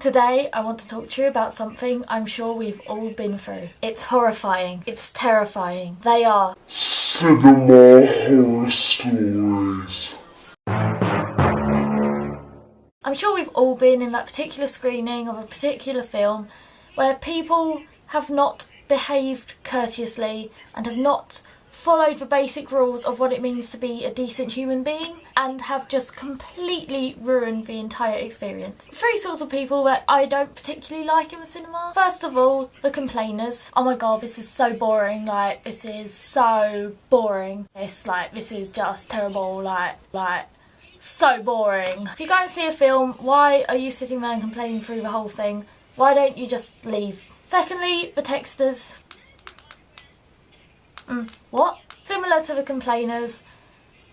Today I want to talk to you about something I'm sure we've all been through. It's horrifying. It's terrifying. They are cinema horror stories. I'm sure we've all been in that particular screening of a particular film where people have not behaved courteously and have not followed the basic rules of what it means to be a decent human being and have just completely ruined the entire experience. Three sorts of people that I don't particularly like in the cinema. First of all, the complainers. Oh my god, this is so boring, this is so boring. This is just terrible, so boring. If you go and see a film, why are you sitting there and complaining through the whole thing? Why don't you just leave? Secondly, the texters. What? Similar to the complainers,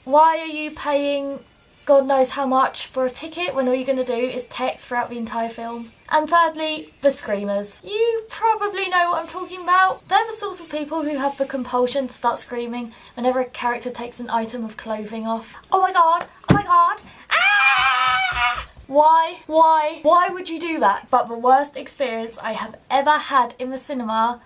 why are you paying God knows how much for a ticket when all you're going to do is text throughout the entire film? And thirdly, the screamers. You probably know what I'm talking about. They're the sorts of people who have the compulsion to start screaming whenever a character takes an item of clothing off. Oh my god! Oh my god! Ah! Why would you do that? But the worst experience I have ever had in the cinema,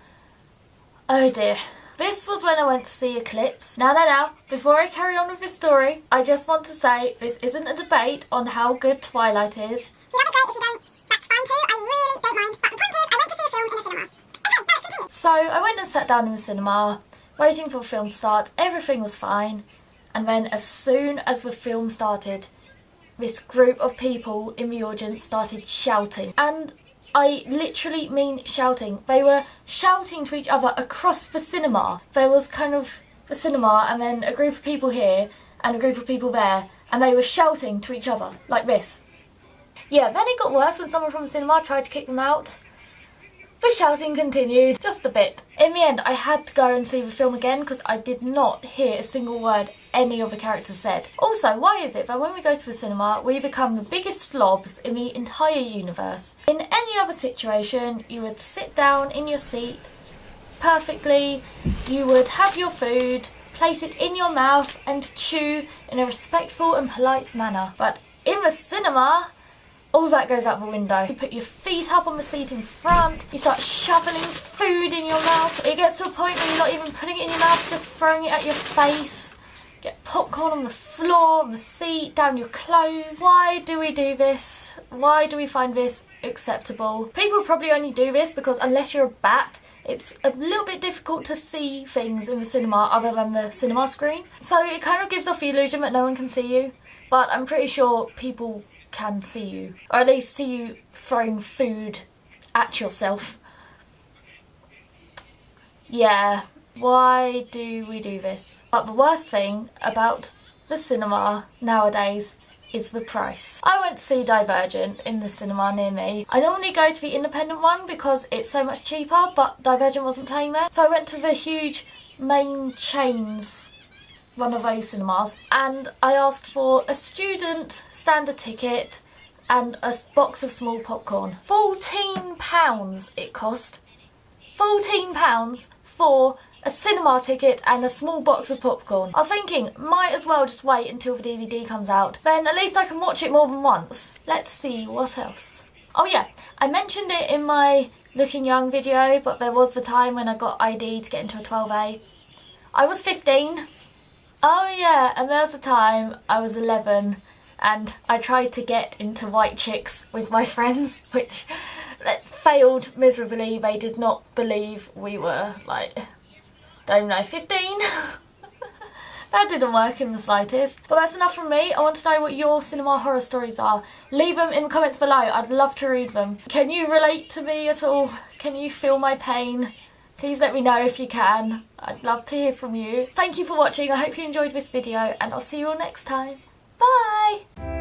oh dear. This was when I went to see Eclipse. Now, before I carry on with this story, I just want to say this isn't a debate on how good Twilight is. You love it great if you don't. That's fine too. I really don't mind. But the point is, I went to see a film in the cinema. Okay, now let's continue. So I went and sat down in the cinema, waiting for the film to start. Everything was fine. And then as soon as the film started, this group of people in the audience started shouting. And I literally mean shouting. They were shouting to each other across the cinema. There was kind of the cinema and then a group of people here and a group of people there, and they were shouting to each other like this. Yeah, then it got worse when someone from the cinema tried to kick them out. The shouting continued, just a bit. In the end, I had to go and see the film again because I did not hear a single word any of the characters said. Also, why is it that when we go to the cinema, we become the biggest slobs in the entire universe? In any other situation, you would sit down in your seat perfectly, you would have your food, place it in your mouth and chew in a respectful and polite manner. But in the cinema, all that goes out the window. You put your feet up on the seat in front, you start shoveling food in your mouth. It gets to a point where you're not even putting it in your mouth, just throwing it at your face. Get popcorn on the floor, on the seat, down your clothes. Why do we do this? Why do we find this acceptable? People probably only do this because unless you're a bat, it's a little bit difficult to see things in the cinema other than the cinema screen. So it kind of gives off the illusion that no one can see you. But I'm pretty sure people can see you, or at least see you throwing food at yourself. Yeah, why do we do this? But the worst thing about the cinema nowadays is the price. I went to see Divergent in the cinema near me. I normally go to the independent one because it's so much cheaper, but Divergent wasn't playing there. So I went to the huge main chains, one of those cinemas, and I asked for a student standard ticket and a box of small popcorn. £14 it cost. £14 for a cinema ticket and a small box of popcorn. I was thinking, might as well just wait until the DVD comes out. Then at least I can watch it more than once. Let's see what else. Oh yeah, I mentioned it in my Looking Young video, but there was the time when I got ID to get into a 12A. I was 15. Oh yeah, and there was a time I was 11 and I tried to get into White Chicks with my friends, which failed miserably. They did not believe we were, don't know, 15? That didn't work in the slightest. But that's enough from me. I want to know what your cinema horror stories are. Leave them in the comments below. I'd love to read them. Can you relate to me at all? Can you feel my pain? Please let me know if you can. I'd love to hear from you. Thank you for watching. I hope you enjoyed this video and I'll see you all next time. Bye!